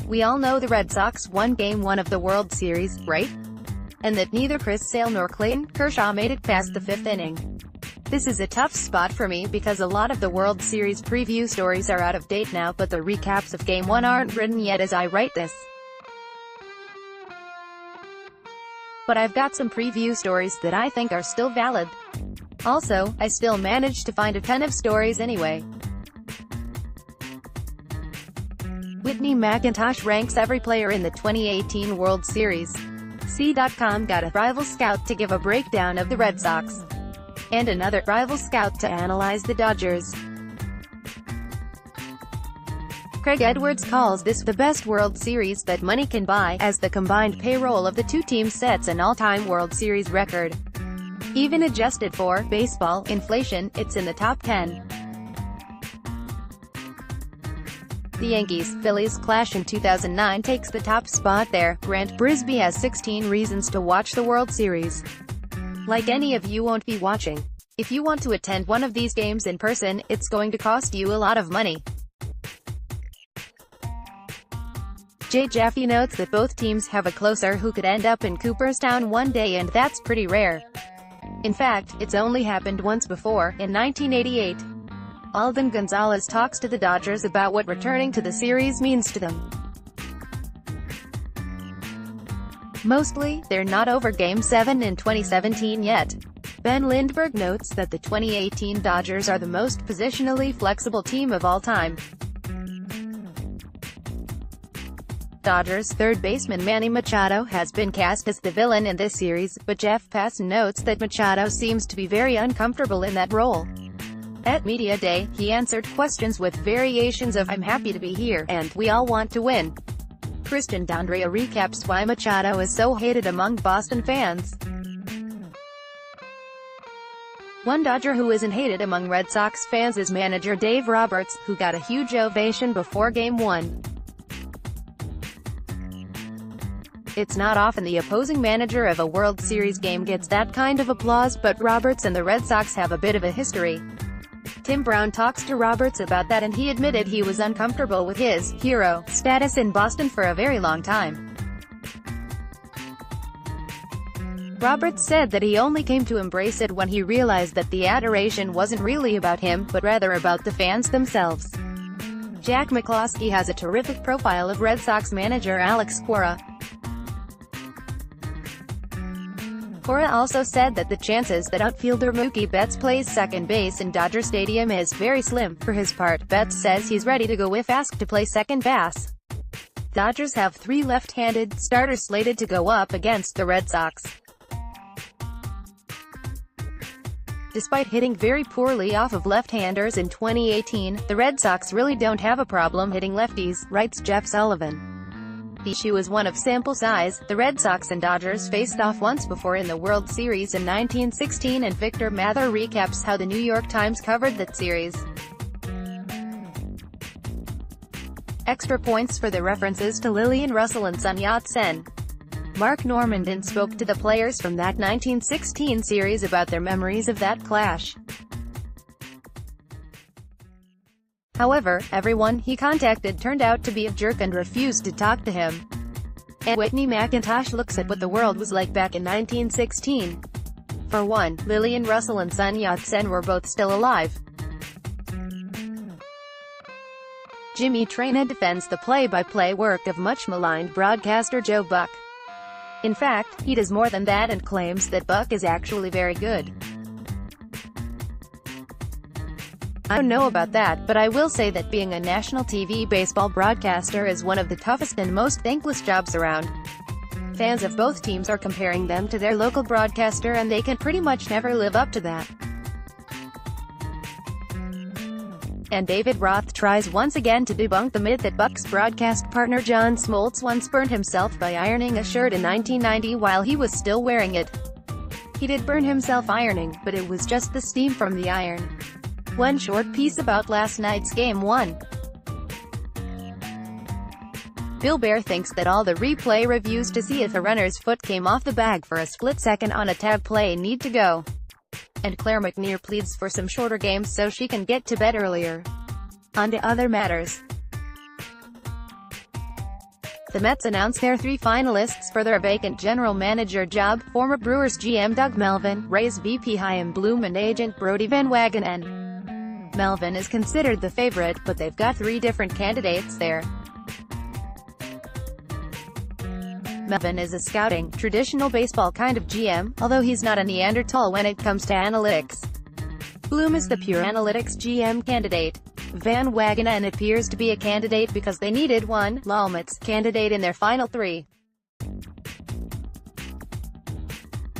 We all know the Red Sox won Game 1 of the World Series, right? And that neither Chris Sale nor Clayton Kershaw made it past the 5th inning. This is a tough spot for me because a lot of the World Series preview stories are out of date now, but the recaps of Game 1 aren't written yet as I write this. But I've got some preview stories that I think are still valid. Also, I still managed to find a ton of stories anyway. Whitney McIntosh ranks every player in the 2018 World Series. C.com got a rival scout to give a breakdown of the Red Sox, and another rival scout to analyze the Dodgers. Craig Edwards calls this the best World Series that money can buy, as the combined payroll of the two teams sets an all-time World Series record. Even adjusted for baseball inflation, it's in the top 10. The Yankees-Phillies clash in 2009 takes the top spot there. Grant Brisbee has 16 reasons to watch the World Series. Like any of you won't be watching. If you want to attend one of these games in person, it's going to cost you a lot of money. Jay Jaffe notes that both teams have a closer who could end up in Cooperstown one day, and that's pretty rare. In fact, it's only happened once before, in 1988. Alden Gonzalez talks to the Dodgers about what returning to the series means to them. Mostly, they're not over Game 7 in 2017 yet. Ben Lindbergh notes that the 2018 Dodgers are the most positionally flexible team of all time. Dodgers third baseman Manny Machado has been cast as the villain in this series, but Jeff Passan notes that Machado seems to be very uncomfortable in that role. At Media Day, he answered questions with variations of "I'm happy to be here" and "we all want to win." Christian D'Andrea recaps why Machado is so hated among Boston fans. One Dodger who isn't hated among Red Sox fans is manager Dave Roberts, who got a huge ovation before Game 1. It's not often the opposing manager of a World Series game gets that kind of applause, but Roberts and the Red Sox have a bit of a history. Tim Brown talks to Roberts about that, and he admitted he was uncomfortable with his hero status in Boston for a very long time. Roberts said that he only came to embrace it when he realized that the adoration wasn't really about him, but rather about the fans themselves. Jack McCloskey has a terrific profile of Red Sox manager Alex Cora. Cora also said that the chances that outfielder Mookie Betts plays second base in Dodger Stadium is very slim. For his part, Betts says he's ready to go if asked to play second base. Dodgers have 3 left-handed starters slated to go up against the Red Sox. Despite hitting very poorly off of left-handers in 2018, the Red Sox really don't have a problem hitting lefties, writes Jeff Sullivan. The issue is one of sample size. The Red Sox and Dodgers faced off once before in the World Series in 1916, and Victor Mather recaps how the New York Times covered that series. Extra points for the references to Lillian Russell and Sun Yat-sen. Mark Normandin spoke to the players from that 1916 series about their memories of that clash. However, everyone he contacted turned out to be a jerk and refused to talk to him. And Whitney McIntosh looks at what the world was like back in 1916. For one, Lillian Russell and Sun Yat-sen were both still alive. Jimmy Traina defends the play-by-play work of much-maligned broadcaster Joe Buck. In fact, he does more than that and claims that Buck is actually very good. I don't know about that, but I will say that being a national TV baseball broadcaster is one of the toughest and most thankless jobs around. Fans of both teams are comparing them to their local broadcaster, and they can pretty much never live up to that. And David Roth tries once again to debunk the myth that Buck's broadcast partner John Smoltz once burned himself by ironing a shirt in 1990 while he was still wearing it. He did burn himself ironing, but it was just the steam from the iron. One short piece about last night's Game 1. Bill Bear thinks that all the replay reviews to see if a runner's foot came off the bag for a split second on a tag play need to go. And Claire McNear pleads for some shorter games so she can get to bed earlier. On to other matters. The Mets announced their 3 finalists for their vacant general manager job: former Brewers GM Doug Melvin, Rays VP Chaim Bloom, and agent Brodie Van Wagenen. Melvin is considered the favorite, but they've got 3 different candidates there. Melvin is a scouting, traditional baseball kind of GM, although he's not a Neanderthal when it comes to analytics. Bloom is the pure analytics GM candidate. Van Wagenen appears to be a candidate because they needed one Mets candidate in their final 3.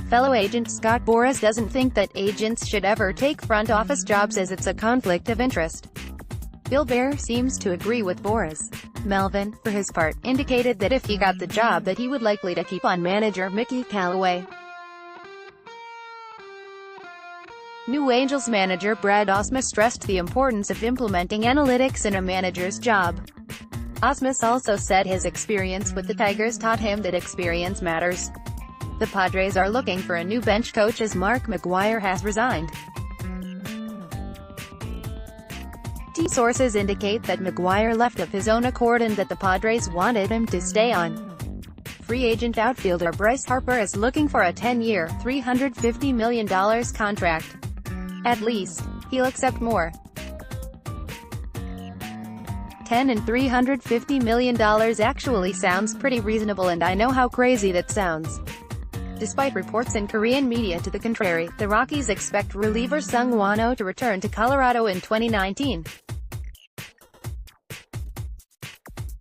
Fellow agent Scott Boras doesn't think that agents should ever take front office jobs as it's a conflict of interest. Bill Bear seems to agree with Boras. Melvin, for his part, indicated that if he got the job that he would likely to keep on manager Mickey Callaway. New Angels manager Brad Ausmus stressed the importance of implementing analytics in a manager's job. Ausmus also said his experience with the Tigers taught him that experience matters. The Padres are looking for a new bench coach as Mark McGwire has resigned. Sources indicate that McGwire left of his own accord and that the Padres wanted him to stay on. Free agent outfielder Bryce Harper is looking for a 10-year, $350 million contract. At least, he'll accept more. $10 and $350 million actually sounds pretty reasonable, and I know how crazy that sounds. Despite reports in Korean media to the contrary, the Rockies expect reliever Sung Won-oh to return to Colorado in 2019.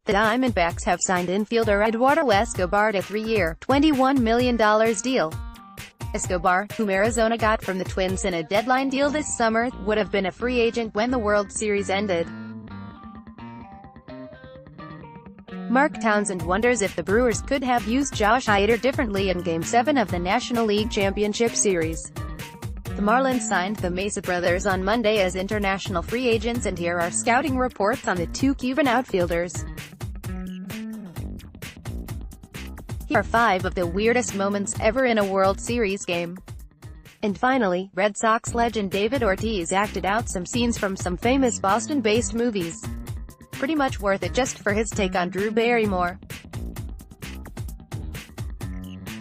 The Diamondbacks have signed infielder Eduardo Escobar to a 3-year, $21 million deal. Escobar, whom Arizona got from the Twins in a deadline deal this summer, would have been a free agent when the World Series ended. Mark Townsend wonders if the Brewers could have used Josh Hader differently in Game 7 of the National League Championship Series. The Marlins signed the Mesa brothers on Monday as international free agents, and here are scouting reports on the 2 Cuban outfielders. Here are 5 of the weirdest moments ever in a World Series game. And finally, Red Sox legend David Ortiz acted out some scenes from some famous Boston-based movies. Pretty much worth it just for his take on Drew Barrymore.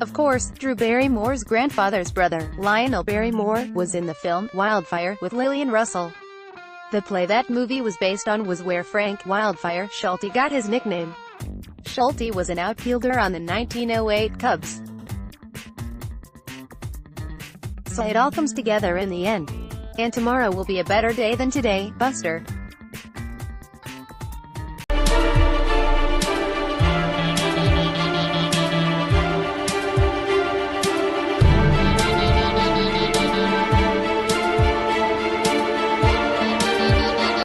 Of course, Drew Barrymore's grandfather's brother, Lionel Barrymore, was in the film Wildfire with Lillian Russell. The play that movie was based on was where Frank "Wildfire" Schulte got his nickname. Schulte was an outfielder on the 1908 Cubs. So it all comes together in the end. And tomorrow will be a better day than today, Buster.